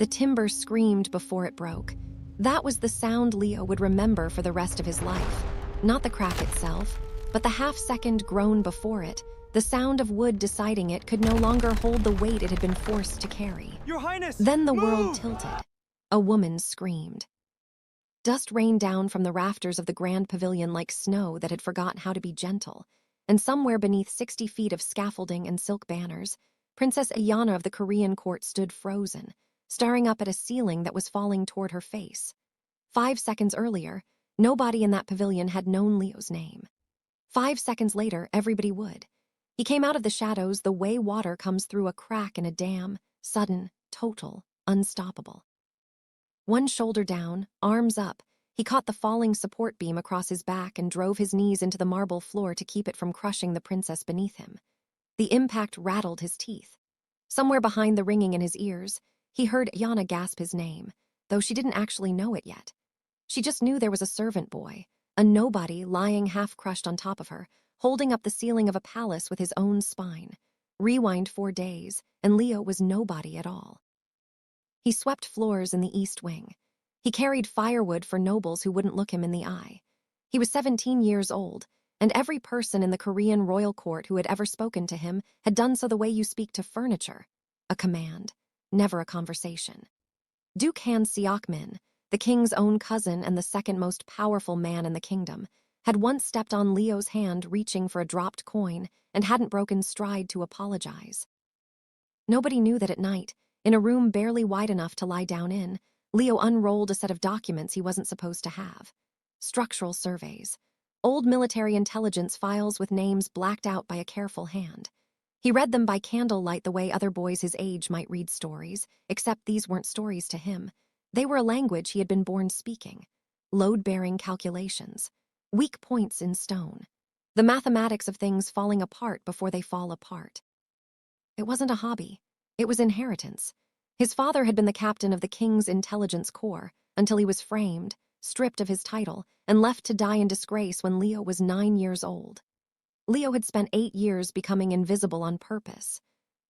The timber screamed before it broke. That was the sound Leo would remember for the rest of his life. Not the crack itself, but the half-second groan before it, the sound of wood deciding it could no longer hold the weight it had been forced to carry. Your Highness! Then the Move! world tilted. A woman screamed. Dust rained down from the rafters of the grand pavilion like snow that had forgotten how to be gentle, and somewhere beneath 60 feet of scaffolding and silk banners, Princess Aiyana of the Korean court stood frozen, staring up at a ceiling that was falling toward her face. 5 seconds earlier, nobody in that pavilion had known Leo's name. 5 seconds later, everybody would. He came out of the shadows the way water comes through a crack in a dam, sudden, total, unstoppable. One shoulder down, arms up, he caught the falling support beam across his back and drove his knees into the marble floor to keep it from crushing the princess beneath him. The impact rattled his teeth. Somewhere behind the ringing in his ears, he heard Aiyana gasp his name, though she didn't actually know it yet. She just knew there was a servant boy, a nobody lying half-crushed on top of her, holding up the ceiling of a palace with his own spine. Rewind 4 days, and Leo was nobody at all. He swept floors in the East Wing. He carried firewood for nobles who wouldn't look him in the eye. He was 17 years old, and every person in the Korean royal court who had ever spoken to him had done so the way you speak to furniture, a command, never a conversation. Duke Han Seok-min, the king's own cousin and the second most powerful man in the kingdom, had once stepped on Leo's hand reaching for a dropped coin and hadn't broken stride to apologize. Nobody knew that at night, in a room barely wide enough to lie down in, Leo unrolled a set of documents he wasn't supposed to have. Structural surveys. Old military intelligence files with names blacked out by a careful hand. He read them by candlelight the way other boys his age might read stories, except these weren't stories to him. They were a language he had been born speaking. Load-bearing calculations. Weak points in stone. The mathematics of things falling apart before they fall apart. It wasn't a hobby. It was inheritance. His father had been the captain of the king's intelligence corps until he was framed, stripped of his title, and left to die in disgrace when Leo was 9 years old. Leo had spent 8 years becoming invisible on purpose.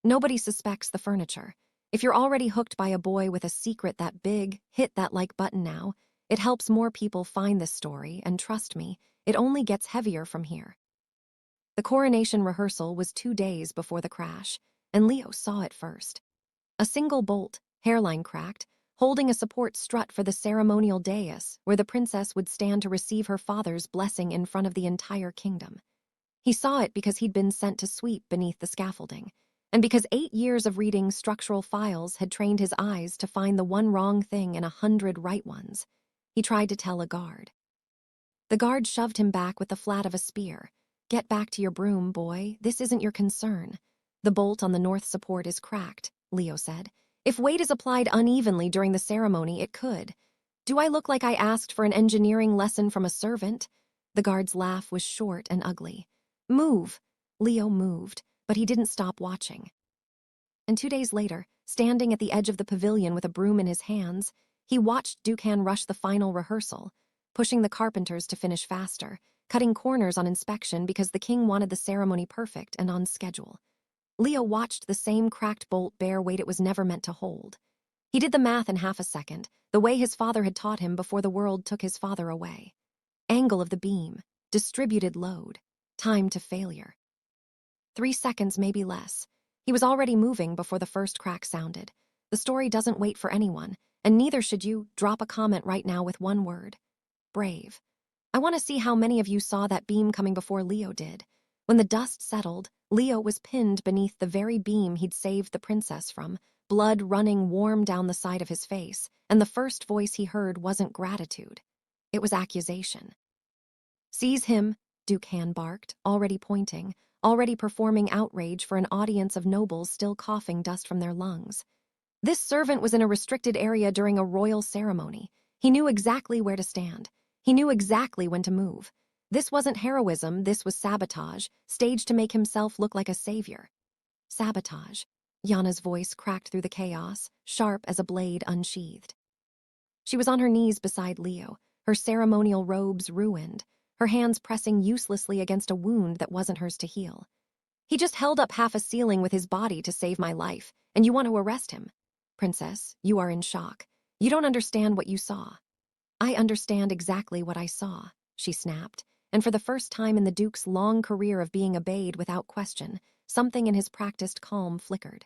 Nobody suspects the furniture. If you're already hooked by a boy with a secret that big, hit that like button now. It helps more people find this story, and trust me, it only gets heavier from here. The coronation rehearsal was 2 days before the crash, and Leo saw it first. A single bolt, hairline cracked, holding a support strut for the ceremonial dais where the princess would stand to receive her father's blessing in front of the entire kingdom. He saw it because he'd been sent to sweep beneath the scaffolding, and because 8 years of reading structural files had trained his eyes to find the one wrong thing in 100 right ones. He tried to tell a guard. The guard shoved him back with the flat of a spear. "Get back to your broom, boy. This isn't your concern. The bolt on the north support is cracked," Leo said. "If weight is applied unevenly during the ceremony, it could. Do I look like I asked for an engineering lesson from a servant?" The guard's laugh was short and ugly. "Move." Leo moved, but he didn't stop watching. And 2 days later, standing at the edge of the pavilion with a broom in his hands, he watched Duke Han rush the final rehearsal, pushing the carpenters to finish faster, cutting corners on inspection because the king wanted the ceremony perfect and on schedule. Leo watched the same cracked bolt bear weight it was never meant to hold. He did the math in half a second, the way his father had taught him before the world took his father away. Angle of the beam, distributed load, time to failure. 3 seconds, maybe less. He was already moving before the first crack sounded. The story doesn't wait for anyone, and neither should you. Drop a comment right now with one word. Brave. I want to see how many of you saw that beam coming before Leo did. When the dust settled, Leo was pinned beneath the very beam he'd saved the princess from, blood running warm down the side of his face, and the first voice he heard wasn't gratitude. It was accusation. "Seize him," Duke Han barked, already pointing, already performing outrage for an audience of nobles still coughing dust from their lungs. This servant was in a restricted area during a royal ceremony. He knew exactly where to stand. He knew exactly when to move. This wasn't heroism, this was sabotage, staged to make himself look like a savior. Sabotage. Yana's voice cracked through the chaos, sharp as a blade unsheathed. She was on her knees beside Leo, her ceremonial robes ruined, her hands pressing uselessly against a wound that wasn't hers to heal. "He just held up half a ceiling with his body to save my life, and you want to arrest him?" Princess, you are in shock. You don't understand what you saw. I understand exactly what I saw, she snapped, and for the first time in the Duke's long career of being obeyed without question, something in his practiced calm flickered.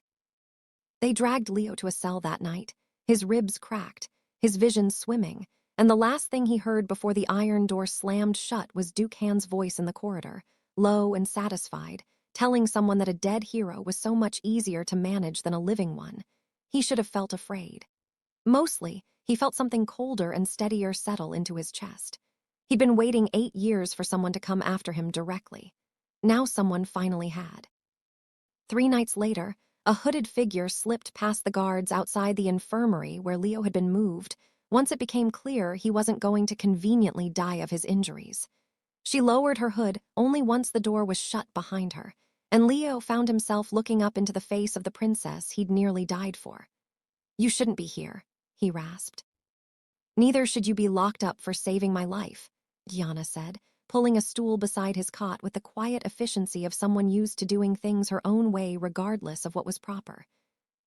They dragged Leo to a cell that night, his ribs cracked, his vision swimming, and the last thing he heard before the iron door slammed shut was Duke Han's voice in the corridor, low and satisfied, telling someone that a dead hero was so much easier to manage than a living one. He should have felt afraid. Mostly, he felt something colder and steadier settle into his chest. He'd been waiting 8 years for someone to come after him directly. Now someone finally had. 3 nights later, a hooded figure slipped past the guards outside the infirmary where Leo had been moved, once it became clear he wasn't going to conveniently die of his injuries. She lowered her hood only once the door was shut behind her, and Leo found himself looking up into the face of the princess he'd nearly died for. "You shouldn't be here," he rasped. "Neither should you be locked up for saving my life," Aiyana said, pulling a stool beside his cot with the quiet efficiency of someone used to doing things her own way regardless of what was proper.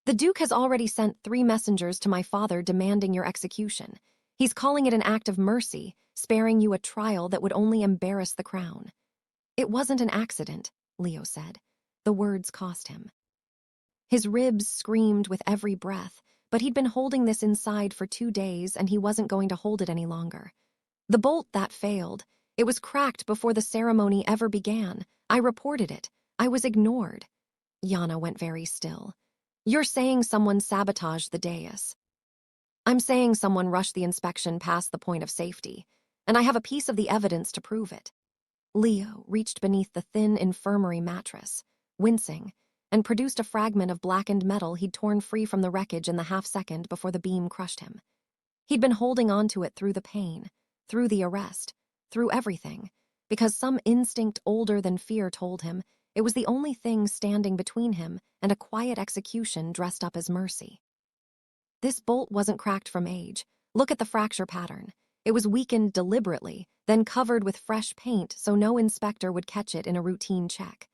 "The Duke has already sent 3 messengers to my father demanding your execution. He's calling it an act of mercy, sparing you a trial that would only embarrass the crown." "It wasn't an accident," Leo said. The words cost him. His ribs screamed with every breath, but he'd been holding this inside for 2 days and he wasn't going to hold it any longer. "The bolt that failed, it was cracked before the ceremony ever began. I reported it. I was ignored." Aiyana went very still. "You're saying someone sabotaged the dais." "I'm saying someone rushed the inspection past the point of safety, and I have a piece of the evidence to prove it." Leo reached beneath the thin infirmary mattress, wincing, and produced a fragment of blackened metal he'd torn free from the wreckage in the half-second before the beam crushed him. He'd been holding on to it through the pain, through the arrest, through everything, because some instinct older than fear told him it was the only thing standing between him and a quiet execution dressed up as mercy. This bolt wasn't cracked from age. Look at the fracture pattern. It was weakened deliberately, then covered with fresh paint so no inspector would catch it in a routine check.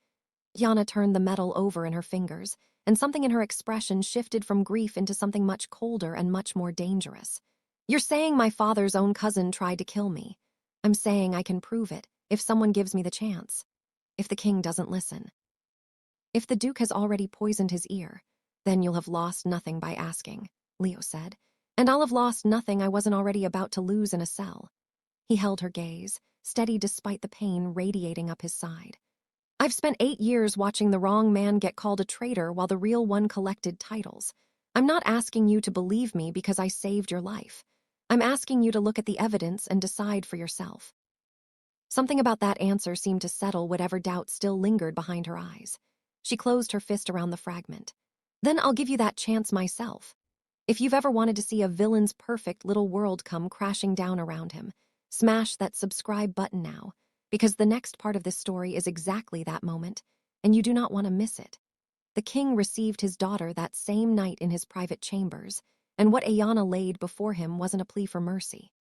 Aiyana turned the metal over in her fingers, and something in her expression shifted from grief into something much colder and much more dangerous. "You're saying my father's own cousin tried to kill me. I'm saying I can prove it, if someone gives me the chance. If the king doesn't listen. If the Duke has already poisoned his ear, then you'll have lost nothing by asking," Leo said. "And I'll have lost nothing I wasn't already about to lose in a cell." He held her gaze, steady despite the pain radiating up his side. "I've spent 8 years watching the wrong man get called a traitor while the real one collected titles. I'm not asking you to believe me because I saved your life. I'm asking you to look at the evidence and decide for yourself." Something about that answer seemed to settle whatever doubt still lingered behind her eyes. She closed her fist around the fragment. "Then I'll give you that chance myself. If you've ever wanted to see a villain's perfect little world come crashing down around him, smash that subscribe button now, because the next part of this story is exactly that moment, and you do not want to miss it." The king received his daughter that same night in his private chambers, and what Aiyana laid before him wasn't a plea for mercy.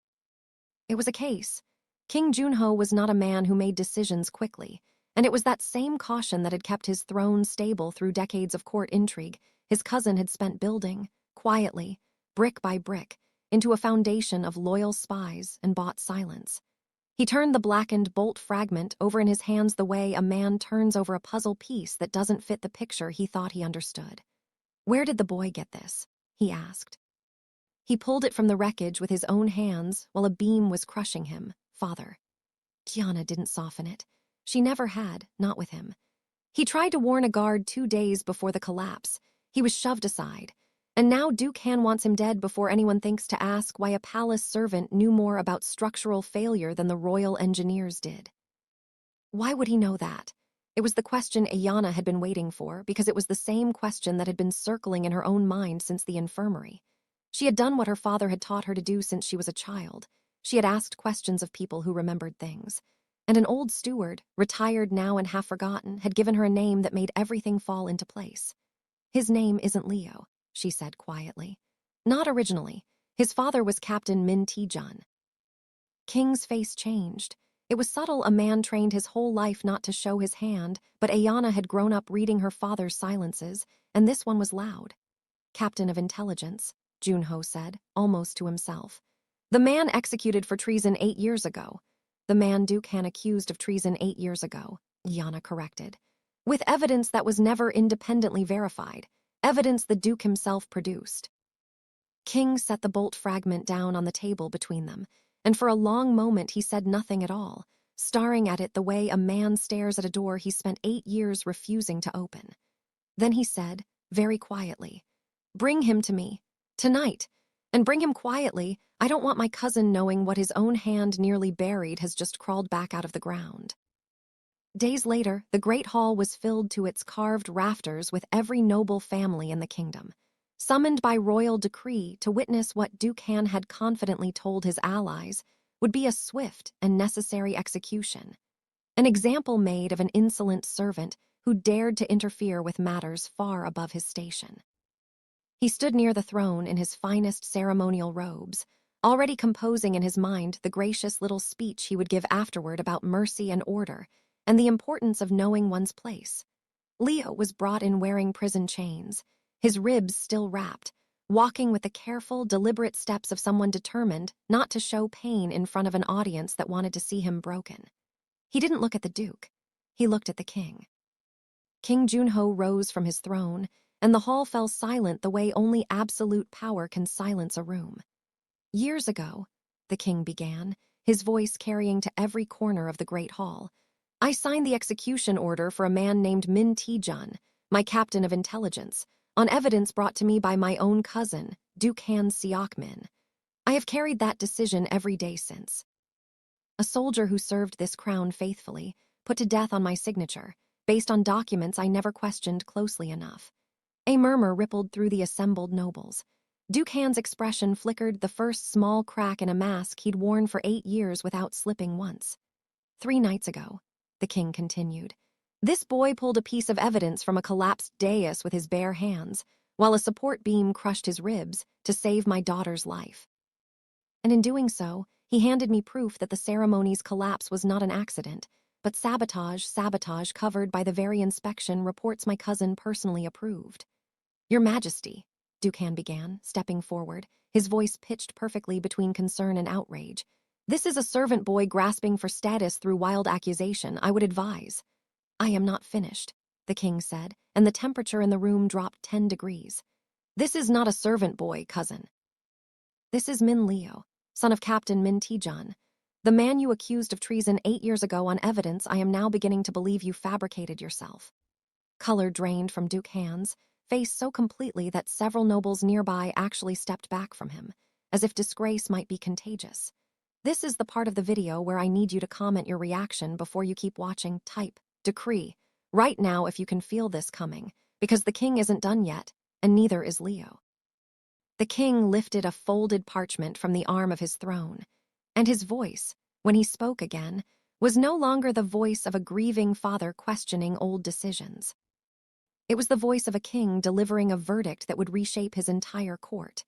It was a case. King Junho was not a man who made decisions quickly, and it was that same caution that had kept his throne stable through decades of court intrigue his cousin had spent building, quietly, brick by brick, into a foundation of loyal spies and bought silence. He turned the blackened bolt fragment over in his hands the way a man turns over a puzzle piece that doesn't fit the picture he thought he understood. "Where did the boy get this?" he asked. He pulled it from the wreckage with his own hands while a beam was crushing him. "Father." Aiyana didn't soften it. She never had, not with him. "He tried to warn a guard 2 days before the collapse. He was shoved aside. And now Duke Han wants him dead before anyone thinks to ask why a palace servant knew more about structural failure than the royal engineers did." Why would he know that? It was the question Aiyana had been waiting for, because it was the same question that had been circling in her own mind since the infirmary. She had done what her father had taught her to do since she was a child. She had asked questions of people who remembered things. And an old steward, retired now and half forgotten, had given her a name that made everything fall into place. "His name isn't Leo," she said quietly. "Not originally. His father was Captain Min Tijun." King's face changed. It was subtle. A man trained his whole life not to show his hand, but Aiyana had grown up reading her father's silences, and this one was loud. captain of intelligence, Junho said, almost to himself. The man executed for treason 8 years ago. The man Duke Han accused of treason 8 years ago, Aiyana corrected. With evidence that was never independently verified, evidence the Duke himself produced. King set the bolt fragment down on the table between them, and for a long moment he said nothing at all, staring at it the way a man stares at a door he spent 8 years refusing to open. Then he said, very quietly, "Bring him to me, tonight, and bring him quietly. I don't want my cousin knowing what his own hand nearly buried has just crawled back out of the ground." Days later, the great hall was filled to its carved rafters with every noble family in the kingdom, summoned by royal decree to witness what Duke Han had confidently told his allies would be a swift and necessary execution. An example made of an insolent servant who dared to interfere with matters far above his station. He stood near the throne in his finest ceremonial robes, already composing in his mind the gracious little speech he would give afterward about mercy and order, and the importance of knowing one's place. Leo was brought in wearing prison chains, his ribs still wrapped, walking with the careful, deliberate steps of someone determined not to show pain in front of an audience that wanted to see him broken. He didn't look at the Duke. He looked at the king. King Junho rose from his throne, and the hall fell silent the way only absolute power can silence a room. "Years ago," the king began, his voice carrying to every corner of the great hall, "I signed the execution order for a man named Min Ti-jun, my captain of intelligence, on evidence brought to me by my own cousin, Duke Han Seok-min. I have carried that decision every day since. A soldier who served this crown faithfully, put to death on my signature, based on documents I never questioned closely enough." A murmur rippled through the assembled nobles. Duke Han's expression flickered the first small crack in a mask he'd worn for 8 years without slipping once. "3 nights ago," the king continued, "this boy pulled a piece of evidence from a collapsed dais with his bare hands, while a support beam crushed his ribs to save my daughter's life. And in doing so, he handed me proof that the ceremony's collapse was not an accident, but sabotage covered by the very inspection reports my cousin personally approved. Your Majesty," Duke Han began, stepping forward, his voice pitched perfectly between concern and outrage. "This is a servant boy grasping for status through wild accusation, I would advise." "I am not finished," the king said, and the temperature in the room dropped 10 degrees. "This is not a servant boy, cousin. This is Min Leo, son of Captain Min Ti-jun. The man you accused of treason 8 years ago on evidence I am now beginning to believe you fabricated yourself." Color drained from Duke Han's face so completely that several nobles nearby actually stepped back from him, as if disgrace might be contagious. "This is the part of the video where I need you to comment your reaction before you keep watching. Type, decree, right now if you can feel this coming, because the king isn't done yet, and neither is Leo." The king lifted a folded parchment from the arm of his throne, and his voice, when he spoke again, was no longer the voice of a grieving father questioning old decisions. It was the voice of a king delivering a verdict that would reshape his entire court.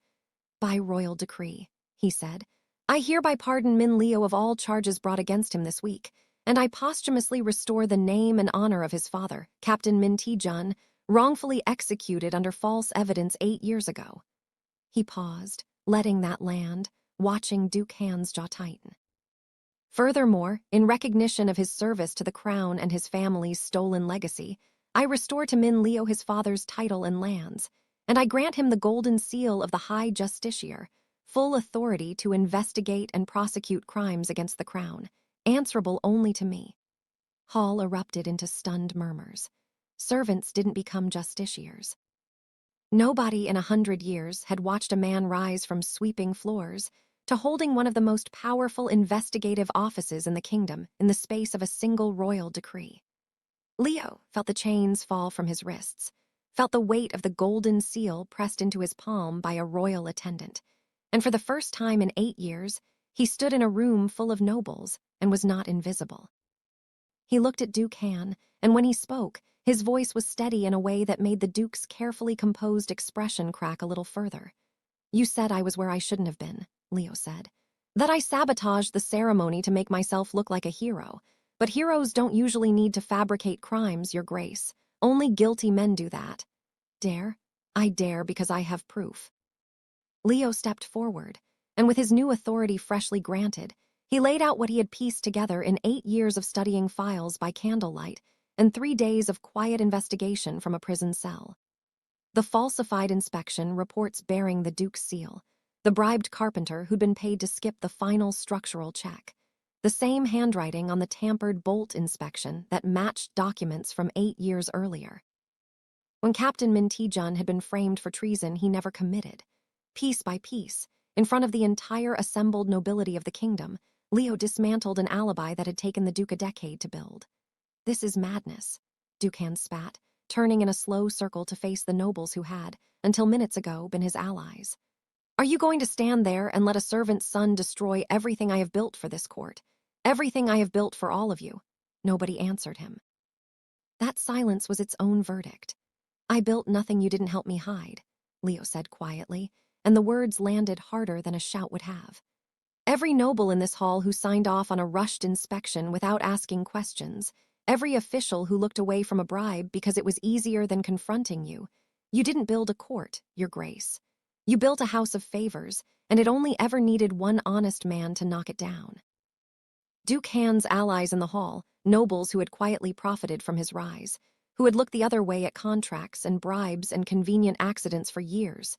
"By royal decree," he said, "I hereby pardon Min Leo of all charges brought against him this week, and I posthumously restore the name and honor of his father, Captain Min Ti-jun, wrongfully executed under false evidence 8 years ago." He paused, letting that land, watching Duke Han's jaw tighten. "Furthermore, in recognition of his service to the crown and his family's stolen legacy, I restore to Min Leo his father's title and lands, and I grant him the golden seal of the High Justiciar, full authority to investigate and prosecute crimes against the crown, answerable only to me." Hall erupted into stunned murmurs. Servants didn't become justiciars. Nobody in 100 years had watched a man rise from sweeping floors to holding one of the most powerful investigative offices in the kingdom in the space of a single royal decree. Leo felt the chains fall from his wrists, felt the weight of the golden seal pressed into his palm by a royal attendant, and for the first time in 8 years, he stood in a room full of nobles and was not invisible. He looked at Duke Han, and when he spoke, his voice was steady in a way that made the Duke's carefully composed expression crack a little further. "You said I was where I shouldn't have been," Leo said. "That I sabotaged the ceremony to make myself look like a hero. But heroes don't usually need to fabricate crimes, Your Grace. Only guilty men do that." "Dare? I dare because I have proof. Leo stepped forward, and with his new authority freshly granted, he laid out what he had pieced together in 8 years of studying files by candlelight and 3 days of quiet investigation from a prison cell. The falsified inspection reports bearing the Duke's seal, the bribed carpenter who'd been paid to skip the final structural check, the same handwriting on the tampered bolt inspection that matched documents from 8 years earlier. When Captain Min Tae-jun had been framed for treason he never committed, piece by piece, in front of the entire assembled nobility of the kingdom, Leo dismantled an alibi that had taken the Duke a decade to build. This is madness, Duke Han spat, turning in a slow circle to face the nobles who had, until minutes ago, been his allies. Are you going to stand there and let a servant's son destroy everything I have built for this court? Everything I have built for all of you? Nobody answered him. That silence was its own verdict. I built nothing you didn't help me hide, Leo said quietly, and the words landed harder than a shout would have. Every noble in this hall who signed off on a rushed inspection without asking questions, every official who looked away from a bribe because it was easier than confronting you, you didn't build a court, Your Grace. You built a house of favors, and it only ever needed one honest man to knock it down. Duke Han's allies in the hall, nobles who had quietly profited from his rise, who had looked the other way at contracts and bribes and convenient accidents for years,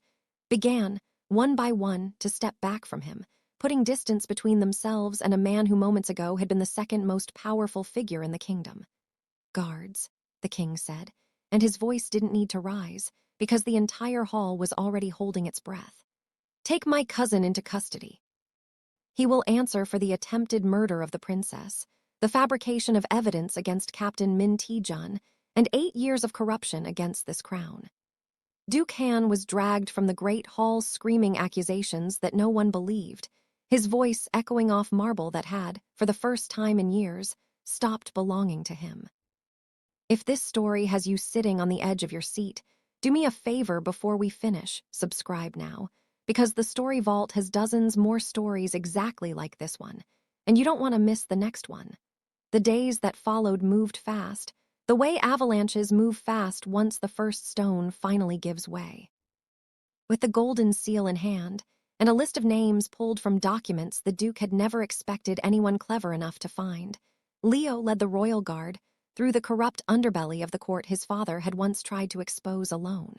began, one by one, to step back from him, putting distance between themselves and a man who moments ago had been the second most powerful figure in the kingdom. Guards, the king said, and his voice didn't need to rise, because the entire hall was already holding its breath. Take my cousin into custody. He will answer for the attempted murder of the princess, the fabrication of evidence against Captain Min Tae-jun, and 8 years of corruption against this crown. Duke Han was dragged from the great hall screaming accusations that no one believed, his voice echoing off marble that had, for the first time in years, stopped belonging to him. If this story has you sitting on the edge of your seat, do me a favor before we finish, subscribe now, because the Story Vault has dozens more stories exactly like this one, and you don't want to miss the next one. The days that followed moved fast, the way avalanches move fast once the first stone finally gives way. With the golden seal in hand, and a list of names pulled from documents the Duke had never expected anyone clever enough to find, Leo led the royal guard through the corrupt underbelly of the court his father had once tried to expose alone.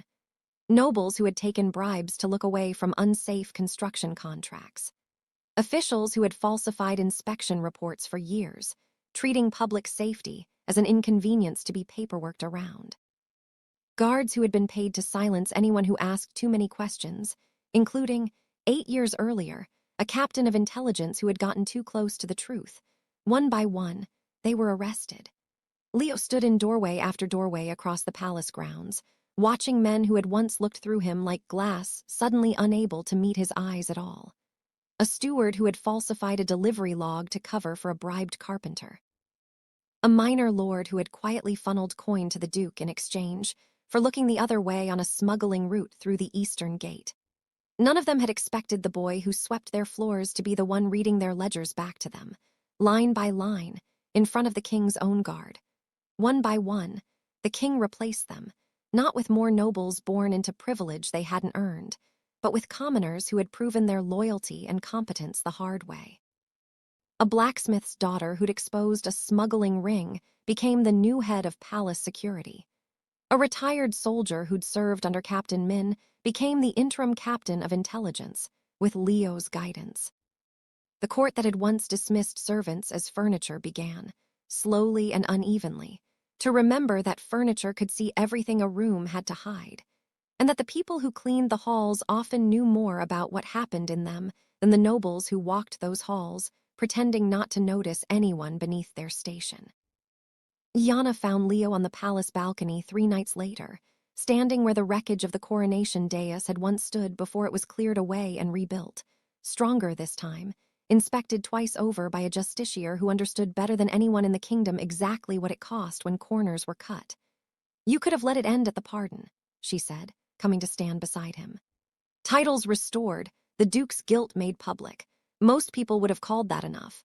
Nobles who had taken bribes to look away from unsafe construction contracts. Officials who had falsified inspection reports for years, treating public safety as an inconvenience to be paperworked around. Guards who had been paid to silence anyone who asked too many questions, including, 8 years earlier, a captain of intelligence who had gotten too close to the truth. One by one, they were arrested. Leo stood in doorway after doorway across the palace grounds, watching men who had once looked through him like glass suddenly unable to meet his eyes at all. A steward who had falsified a delivery log to cover for a bribed carpenter. A minor lord who had quietly funneled coin to the Duke in exchange for looking the other way on a smuggling route through the eastern gate. None of them had expected the boy who swept their floors to be the one reading their ledgers back to them, line by line, in front of the king's own guard. One by one, the king replaced them, not with more nobles born into privilege they hadn't earned, but with commoners who had proven their loyalty and competence the hard way. A blacksmith's daughter who'd exposed a smuggling ring became the new head of palace security. A retired soldier who'd served under Captain Min became the interim captain of intelligence, with Leo's guidance. The court that had once dismissed servants as furniture began, slowly and unevenly, to remember that furniture could see everything a room had to hide, and that the people who cleaned the halls often knew more about what happened in them than the nobles who walked those halls, pretending not to notice anyone beneath their station. Aiyana found Leo on the palace balcony 3 nights later, standing where the wreckage of the coronation dais had once stood before it was cleared away and rebuilt, stronger this time, inspected twice over by a justiciar who understood better than anyone in the kingdom exactly what it cost when corners were cut. You could have let it end at the pardon, she said, coming to stand beside him. Titles restored, the Duke's guilt made public. Most people would have called that enough.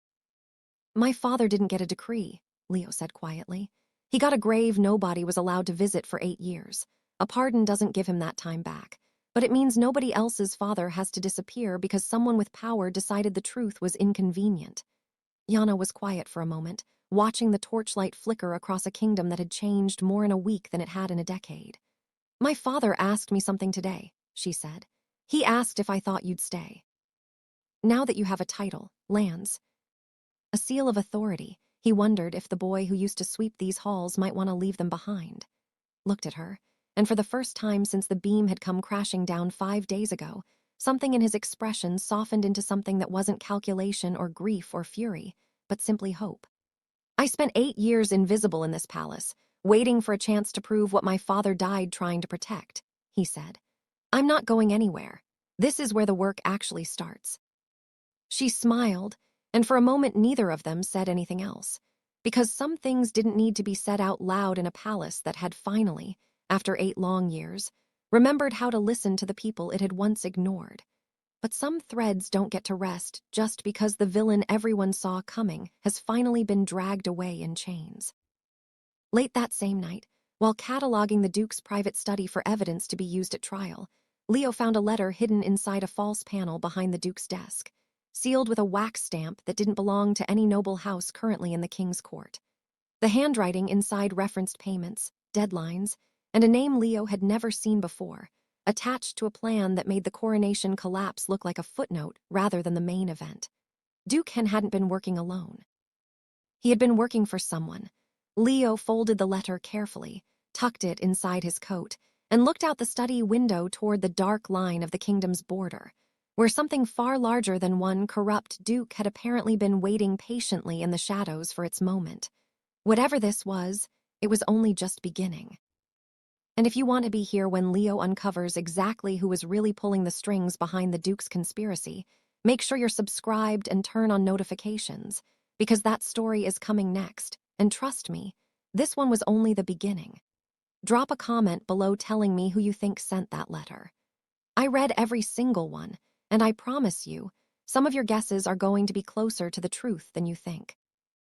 My father didn't get a decree, Leo said quietly. He got a grave nobody was allowed to visit for 8 years. A pardon doesn't give him that time back, but it means nobody else's father has to disappear because someone with power decided the truth was inconvenient. Yana was quiet for a moment, watching the torchlight flicker across a kingdom that had changed more in a week than it had in a decade. "My father asked me something today," she said. "He asked if I thought you'd stay. Now that you have a title, lands, a seal of authority, he wondered if the boy who used to sweep these halls might want to leave them behind." Looked at her, and for the first time since the beam had come crashing down 5 days ago, something in his expression softened into something that wasn't calculation or grief or fury, but simply hope. "I spent 8 years invisible in this palace, waiting for a chance to prove what my father died trying to protect," he said. "I'm not going anywhere. This is where the work actually starts." She smiled, and for a moment neither of them said anything else, because some things didn't need to be said out loud in a palace that had finally, after 8 long years, remembered how to listen to the people it had once ignored. But some threads don't get to rest just because the villain everyone saw coming has finally been dragged away in chains. Late that same night, while cataloging the Duke's private study for evidence to be used at trial, Leo found a letter hidden inside a false panel behind the Duke's desk, sealed with a wax stamp that didn't belong to any noble house currently in the king's court. The handwriting inside referenced payments, deadlines, and a name Leo had never seen before, attached to a plan that made the coronation collapse look like a footnote rather than the main event. Duke hadn't been working alone. He had been working for someone. Leo folded the letter carefully, tucked it inside his coat, and looked out the study window toward the dark line of the kingdom's border, where something far larger than one corrupt duke had apparently been waiting patiently in the shadows for its moment. Whatever this was, it was only just beginning. And if you want to be here when Leo uncovers exactly who was really pulling the strings behind the Duke's conspiracy, make sure you're subscribed and turn on notifications, because that story is coming next, and trust me, this one was only the beginning. Drop a comment below telling me who you think sent that letter. I read every single one, and I promise you, some of your guesses are going to be closer to the truth than you think.